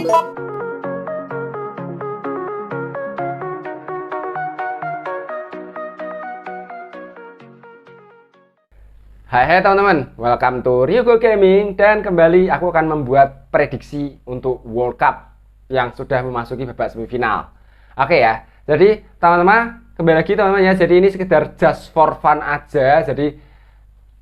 Hai teman-teman, welcome to Ryugo Gaming. Dan kembali aku akan membuat prediksi untuk World Cup yang sudah memasuki babak semifinal. Oke ya, jadi teman-teman, kembali lagi teman-teman ya. Jadi ini sekedar just for fun aja. Jadi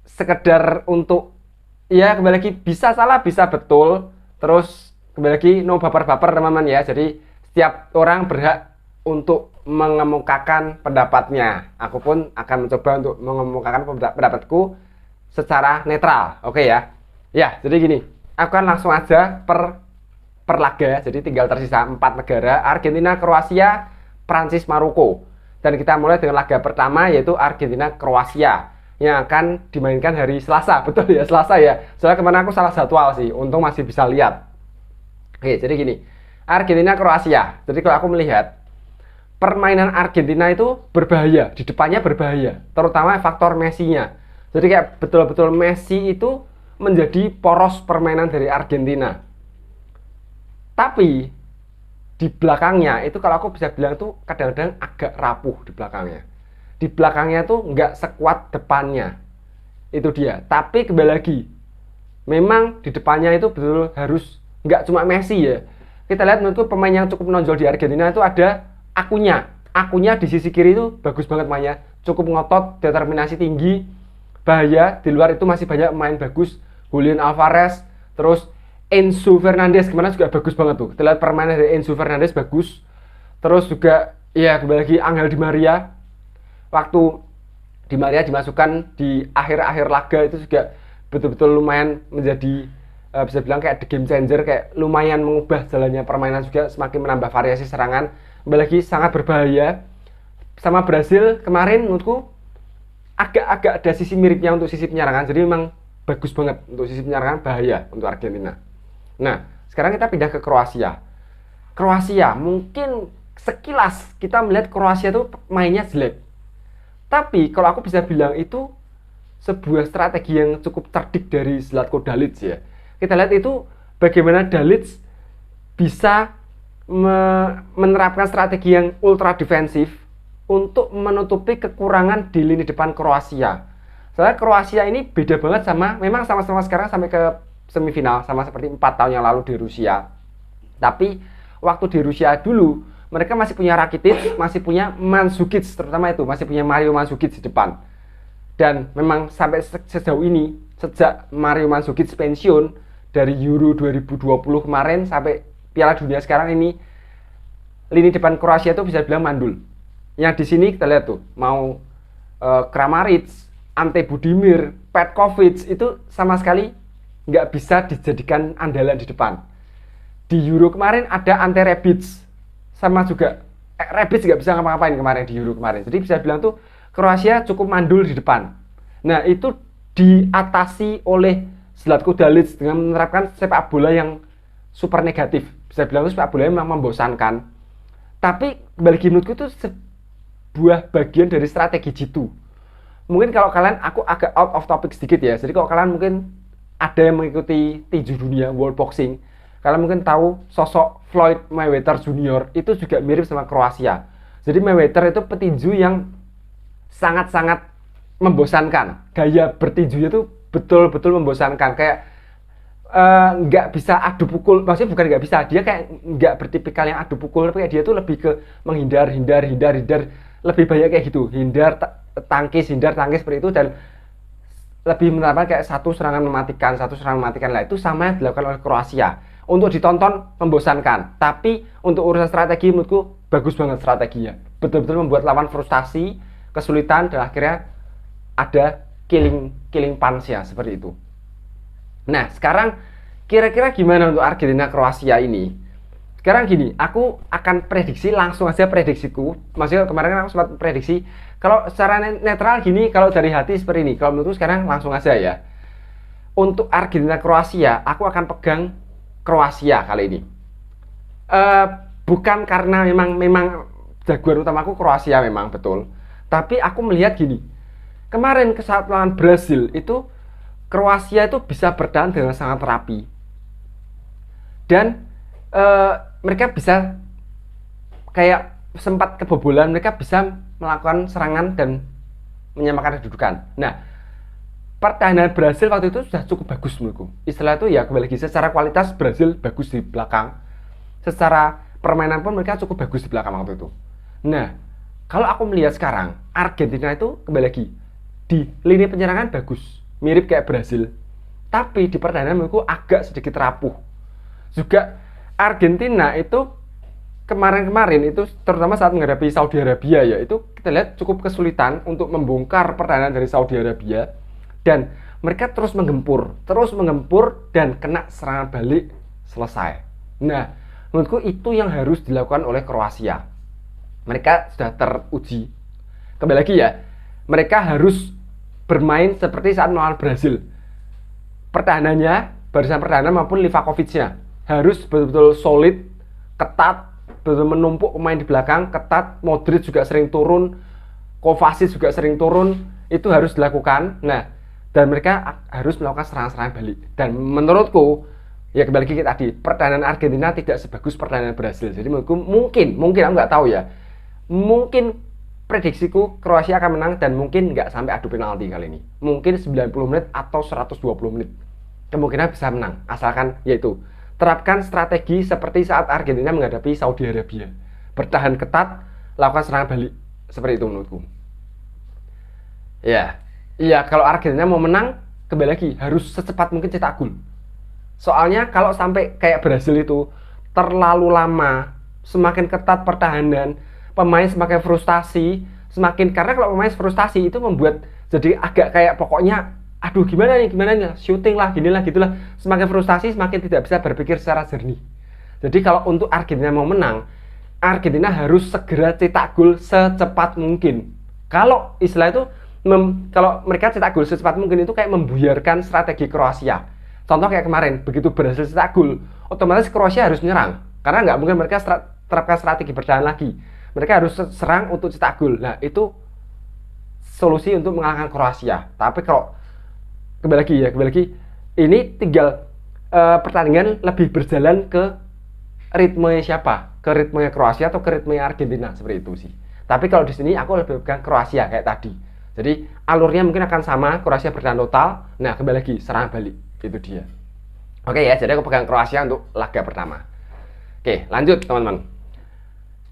sekedar untuk, ya kembali lagi, bisa salah bisa betul. Terus kembali lagi, no baper-baper teman-teman ya. Jadi setiap orang berhak untuk mengemukakan pendapatnya. Aku pun akan mencoba untuk mengemukakan pendapatku secara netral. Oke ya. Ya, jadi gini, aku akan langsung aja per laga. Jadi tinggal tersisa 4 negara: Argentina, Kroasia, Prancis, Maroko. Dan kita mulai dengan laga pertama, yaitu Argentina Kroasia, yang akan dimainkan hari Selasa. Betul ya, Selasa ya. Soalnya kemarin aku salah jadwal sih, untung masih bisa lihat. Oke, jadi gini, Argentina Kroasia. Jadi kalau aku melihat permainan Argentina itu berbahaya, di depannya berbahaya, terutama faktor Messi-nya. Jadi kayak betul-betul Messi itu menjadi poros permainan dari Argentina. Tapi di belakangnya itu, kalau aku bisa bilang tuh kadang-kadang agak rapuh di belakangnya. Di belakangnya tuh nggak sekuat depannya. Itu dia. Tapi kembali lagi, memang di depannya itu betul harus, nggak cuma Messi ya. Kita lihat menurutku pemain yang cukup menonjol di Argentina itu ada Akunya di sisi kiri itu bagus banget mainnya, cukup ngotot, determinasi tinggi. Bahaya, di luar itu masih banyak pemain bagus, Julian Alvarez, terus Enzo Fernandez kemana juga bagus banget tuh. Kita lihat permainan dari Enzo Fernandez bagus. Terus juga ya kembali lagi Angel Di Maria. Waktu Di Maria dimasukkan di akhir-akhir laga itu juga betul-betul lumayan menjadi bisa bilang kayak the game changer, kayak lumayan mengubah jalannya permainan, juga semakin menambah variasi serangan. Kembali lagi sangat berbahaya. Sama Brasil kemarin menurutku agak-agak ada sisi miripnya untuk sisi penyerangan. Jadi memang bagus banget untuk sisi penyerangan, bahaya untuk Argentina. Nah, sekarang kita pindah ke Kroasia. Kroasia mungkin sekilas kita melihat Kroasia itu mainnya jelek. Tapi kalau aku bisa bilang itu sebuah strategi yang cukup cerdik dari Zlatko Dalic ya. Kita lihat itu bagaimana Dalic bisa menerapkan strategi yang ultra defensif untuk menutupi kekurangan di lini depan Kroasia. Soalnya Kroasia ini beda banget memang sama-sama sekarang sampai ke semifinal, sama seperti 4 tahun yang lalu di Rusia. Tapi waktu di Rusia dulu, mereka masih punya Rakitic, masih punya Mandzukic, terutama itu, masih punya Mario Mandzukic di depan. Dan memang sampai sejauh ini, sejak Mario Mandzukic pensiun dari Euro 2020 kemarin sampai Piala Dunia sekarang ini, lini depan Kroasia itu bisa bilang mandul. Yang di sini kita lihat tuh, mau Kramaric, Ante Budimir, Petkovic itu sama sekali nggak bisa dijadikan andalan di depan. Di Euro kemarin ada Ante Rebic, sama juga Rebic nggak bisa ngapa-ngapain kemarin di Euro kemarin. Jadi bisa bilang tuh Kroasia cukup mandul di depan. Nah itu diatasi oleh Zlatko Dalic dengan menerapkan sepak bola yang super negatif. Bisa bilang tuh sepak bola memang membosankan. Tapi bagi menurutku itu sebuah bagian dari strategi jitu. Mungkin kalau kalian, aku agak out of topic sedikit ya. Jadi kalau kalian mungkin ada yang mengikuti tinju dunia World Boxing, kalian mungkin tahu sosok Floyd Mayweather Jr. itu juga mirip sama Kroasia. Jadi Mayweather itu petinju yang sangat-sangat membosankan. Gaya bertinjunya itu betul-betul membosankan. Kayak nggak bisa adu pukul, maksudnya bukan nggak bisa, dia kayak nggak bertipikal yang adu pukul, tapi kayak dia tuh lebih ke menghindar, lebih banyak kayak gitu, hindar tangkis seperti itu, dan lebih menerapkan kayak satu serangan mematikan lah. Itu sama yang dilakukan oleh Kroasia. Untuk ditonton membosankan, tapi untuk urusan strategi menurutku bagus banget strateginya, betul-betul membuat lawan frustasi, kesulitan, dan akhirnya ada killing punch-nya seperti itu. Nah, sekarang kira-kira gimana untuk Argentina Kroasia ini? Sekarang gini, aku akan prediksi, langsung aja prediksiku. Maksudnya kemarin kan aku sempat prediksi, kalau secara netral gini, kalau dari hati seperti ini. Kalau menurutku sekarang langsung aja ya. Untuk Argentina Kroasia, aku akan pegang Kroasia kali ini. Bukan karena memang jagoan utamaku Kroasia memang betul. Tapi aku melihat gini, kemarin saat lawan Brasil itu Kroasia itu bisa bertahan dengan sangat rapi. Dan mereka bisa kayak sempat kebobolan, mereka bisa melakukan serangan dan menyamakan kedudukan. Nah, pertahanan Brasil waktu itu sudah cukup bagus menurutku. Istilah itu ya kembali lagi secara kualitas Brasil bagus di belakang. Secara permainan pun mereka cukup bagus di belakang waktu itu. Nah, kalau aku melihat sekarang Argentina itu kembali lagi di lini penyerangan bagus, mirip kayak Brasil. Tapi di pertahanan menurutku agak sedikit rapuh. Juga Argentina itu kemarin-kemarin itu terutama saat menghadapi Saudi Arabia ya, itu kita lihat cukup kesulitan untuk membongkar pertahanan dari Saudi Arabia, dan mereka terus menggempur dan kena serangan balik selesai. Nah, menurutku itu yang harus dilakukan oleh Kroasia. Mereka sudah teruji. Kembali lagi ya, mereka harus bermain seperti saat melawan Brasil. Pertahanannya, barisan pertahanan maupun Livakovic-nya harus betul-betul solid, ketat, betul-betul menumpuk pemain di belakang, ketat. Modric juga sering turun, Kovacic juga sering turun, itu harus dilakukan. Nah, dan mereka harus melakukan serangan-serangan balik. Dan menurutku, ya kembali lagi tadi, pertahanan Argentina tidak sebagus pertahanan Brasil. Jadi menurutku mungkin aku nggak tahu ya, mungkin prediksiku Kroasia akan menang dan mungkin nggak sampai adu penalti kali ini. Mungkin 90 menit atau 120 menit. Kemungkinan bisa menang, asalkan yaitu terapkan strategi seperti saat Argentina menghadapi Saudi Arabia. Bertahan ketat, lakukan serangan balik. Seperti itu menurutku. Ya, kalau Argentina mau menang, kembali lagi harus secepat mungkin cetak gol. Soalnya kalau sampai kayak Brasil itu terlalu lama, semakin ketat pertahanan, pemain semakin frustasi, karena kalau pemain frustasi itu membuat jadi agak kayak pokoknya aduh gimana nih syuting lah ginilah gitulah, semakin frustasi semakin tidak bisa berpikir secara jernih. Jadi kalau untuk Argentina mau menang, Argentina harus segera cetak gol secepat mungkin. Kalau istilah itu kalau mereka cetak gol secepat mungkin itu kayak membuyarkan strategi Kroasia. Contoh kayak kemarin, begitu berhasil cetak gol, otomatis Kroasia harus menyerang karena nggak mungkin mereka terapkan strategi bertahan lagi. Mereka harus serang untuk cetak gol. Nah, itu solusi untuk mengalahkan Kroasia. Tapi kalau kembali lagi ini tinggal pertandingan lebih berjalan ke ritmenya siapa, ke ritmenya Kroasia atau ke ritmenya Argentina, seperti itu sih. Tapi kalau di sini aku lebih pegang Kroasia kayak tadi. Jadi alurnya mungkin akan sama, Kroasia bertahan total. Nah, kembali lagi serangan balik, itu dia. Oke ya, jadi aku pegang Kroasia untuk laga pertama. Oke, lanjut teman-teman.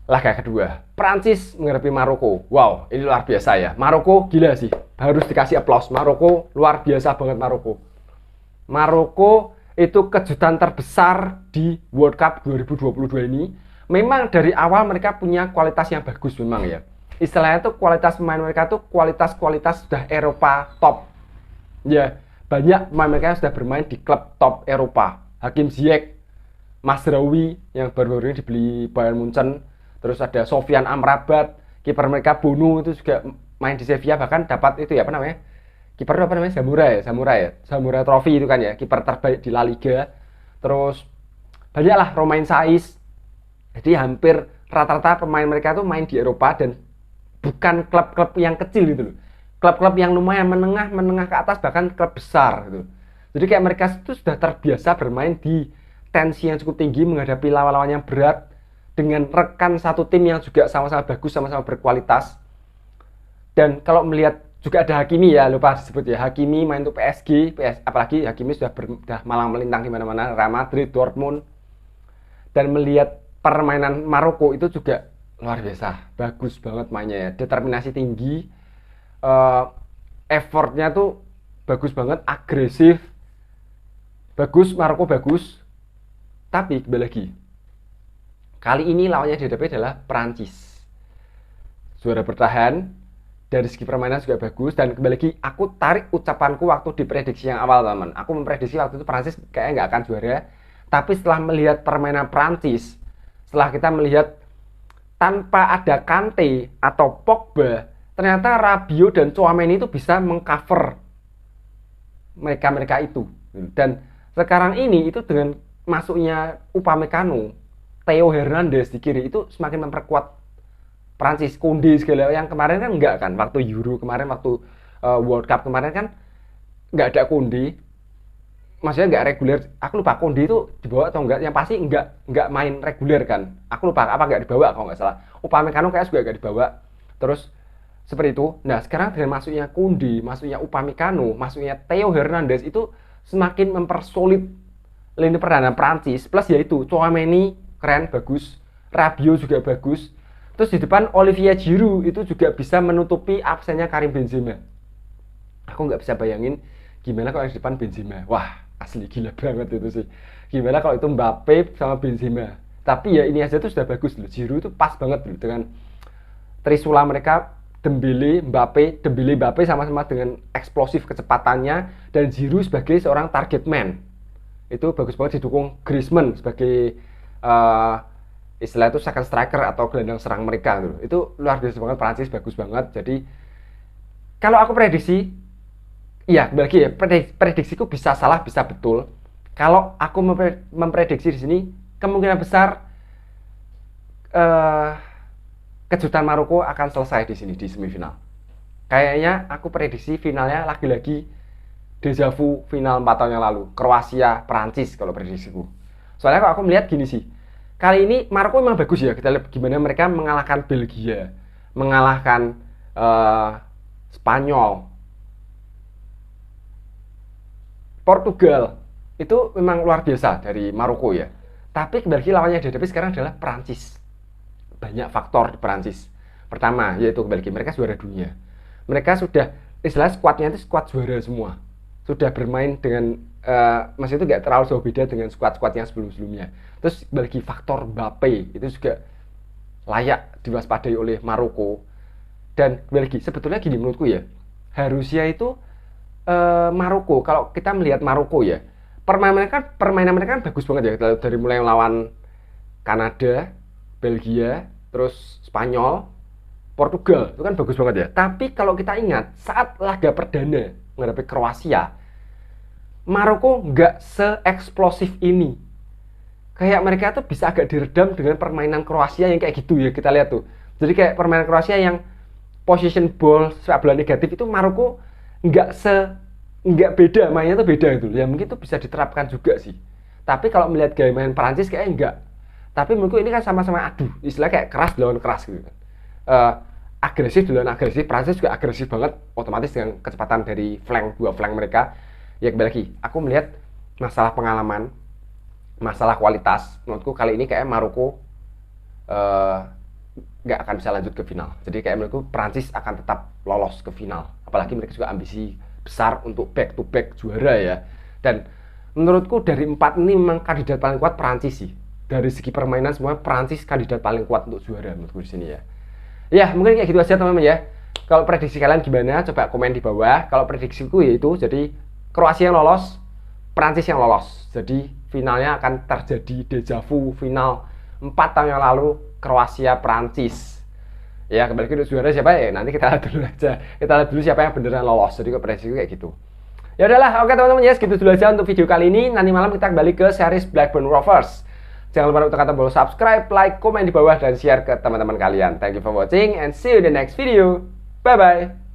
Laga kedua, Prancis menghadapi Maroko. Wow, ini luar biasa ya. Maroko gila sih, harus dikasih aplaus. Maroko luar biasa banget Maroko. Maroko itu kejutan terbesar di World Cup 2022 ini. Memang dari awal mereka punya kualitas yang bagus memang ya. Istilahnya tuh kualitas pemain mereka tuh kualitas sudah Eropa top. Ya, banyak pemain mereka yang sudah bermain di klub top Eropa. Hakim Ziyech, Mazraoui yang baru-baru ini dibeli Bayern Munchen. Terus ada Sofyan Amrabat, kiper mereka Bono itu juga main di Sevilla, bahkan dapat itu ya apa namanya? Kiper apa namanya? Samurai Trophy itu kan ya, kiper terbaik di La Liga. Terus banyaklah Romain Saiz. Jadi hampir rata-rata pemain mereka tuh main di Eropa dan bukan klub-klub yang kecil gitu loh. Klub-klub yang lumayan menengah ke atas, bahkan klub besar gitu. Jadi kayak mereka itu sudah terbiasa bermain di tensi yang cukup tinggi, menghadapi lawan-lawan yang berat dengan rekan satu tim yang juga sama-sama bagus, sama-sama berkualitas. Dan kalau melihat juga ada Hakimi ya, lupa disebut ya, Hakimi main untuk PSG, apalagi Hakimi sudah malang melintang di mana-mana, Real Madrid, Dortmund. Dan melihat permainan Maroko itu juga luar biasa, bagus banget mainnya ya, determinasi tinggi, effortnya tuh bagus banget, agresif, bagus, Maroko bagus. Tapi kembali lagi, kali ini lawannya dihadapi adalah Prancis. Juara bertahan, dari segi permainan juga bagus. Dan kembali lagi, aku tarik ucapanku waktu di prediksi yang awal teman. Aku memprediksi waktu itu Prancis kayaknya nggak akan juara. Tapi setelah melihat permainan Prancis, setelah kita melihat tanpa ada Kante atau Pogba, ternyata Rabiot dan Tchouaméni itu bisa mengcover mereka itu. Dan sekarang ini itu dengan masuknya Upamecano, Theo Hernandez di kiri itu semakin memperkuat Prancis. Koundé segala yang kemarin kan enggak kan, waktu Euro kemarin, waktu World Cup kemarin kan enggak ada Koundé. maksudnya nggak reguler. Aku lupa Konde itu dibawa atau enggak, yang pasti nggak main reguler kan. Aku lupa apa nggak dibawa kalau nggak salah. Upamecano kayak juga nggak dibawa. Terus seperti itu. Nah sekarang dengan masuknya Konde, masuknya Upamecano, masuknya Theo Hernandez itu semakin mempersolid lini pertahanan Prancis. Plus yaitu Tchouaméni keren, bagus. Rabiot juga bagus. Terus di depan Olivier Giroud itu juga bisa menutupi absennya Karim Benzema. Aku nggak bisa bayangin gimana kalau di depan Benzema. Wah, asli gila banget itu sih. Gimana kalau itu Mbappe sama Benzema. Tapi ya ini aja tuh sudah bagus loh. Giroud itu pas banget loh dengan trisula mereka, Dembele, Mbappe sama-sama dengan eksplosif kecepatannya, dan Giroud sebagai seorang target man. Itu bagus banget, didukung Griezmann sebagai istilah itu second striker atau gelandang serang mereka tuh. Itu luar biasa banget, Prancis bagus banget. Jadi kalau aku prediksi, iya, bagi ya, prediksiku bisa salah, bisa betul. Kalau aku memprediksi di sini, kemungkinan besar kejutan Maroko akan selesai di sini di semifinal. Kayaknya aku prediksi finalnya lagi-lagi deja vu final 4 tahun yang lalu, Kroasia Prancis kalau prediksiku. Soalnya kalau aku melihat gini sih, kali ini Maroko memang bagus ya. Kita lihat gimana mereka mengalahkan Belgia, mengalahkan Spanyol, Portugal. Itu memang luar biasa dari Maroko ya. Tapi kembali lawannya dihadapi sekarang adalah Prancis. Banyak faktor di Prancis. Pertama, yaitu kembali mereka juara dunia. Mereka sudah, istilah skuadnya itu skuad juara semua. Sudah bermain dengan, maksudnya itu nggak terlalu jauh beda dengan skuad-skuad yang sebelum-sebelumnya. Terus bagi faktor Mbappe, itu juga layak diwaspadai oleh Maroko. Dan kembali sebetulnya gini menurutku ya, harusnya itu Maroko, kalau kita melihat Maroko ya, permainan mereka kan bagus banget ya. Dari mulai melawan Kanada, Belgia, terus Spanyol, Portugal, itu kan bagus banget ya. Tapi kalau kita ingat, saat laga perdana menghadapi Kroasia, Maroko nggak se-eksplosif ini. Kayak mereka tuh bisa agak diredam dengan permainan Kroasia yang kayak gitu ya, kita lihat tuh. Jadi kayak permainan Kroasia yang possession ball, sepak bola negatif, itu Maroko nggak beda, mainnya tuh beda gitu. Ya mungkin tuh bisa diterapkan juga sih. Tapi kalau melihat gaya main Prancis kayaknya enggak. Tapi menurutku ini kan sama-sama adu, istilah kayak keras lawan keras gitu kan. Agresif lawan agresif, Prancis juga agresif banget, otomatis dengan kecepatan dari dua flank mereka. Ya kembali lagi, aku melihat masalah pengalaman, masalah kualitas, menurutku kali ini kayak Maroko nggak akan bisa lanjut ke final. Jadi kayak menurutku Prancis akan tetap lolos ke final. Apalagi mereka juga ambisi besar untuk back to back juara ya. Dan menurutku dari 4 ini memang kandidat paling kuat Prancis sih. Dari segi permainan semua Prancis kandidat paling kuat untuk juara menurutku di sini ya. Ya mungkin kayak gitu aja teman-teman ya. Kalau prediksi kalian gimana? Coba komen di bawah. Kalau prediksiku yaitu jadi Kroasia yang lolos, Prancis yang lolos. Jadi finalnya akan terjadi deja vu final 4 tahun yang lalu Kroasia Prancis. Ya kembali ke juara siapa ya? Nanti kita lihat dulu aja. Kita lihat dulu siapa yang beneran lolos. Jadi prediksiku kayak gitu. Ya udahlah, oke teman-teman ya, segitu dulu aja untuk video kali ini. Nanti malam kita kembali ke series Blackburn Rovers. Jangan lupa untuk tombol subscribe, like, komen di bawah, dan share ke teman-teman kalian. Thank you for watching and see you in the next video. Bye-bye.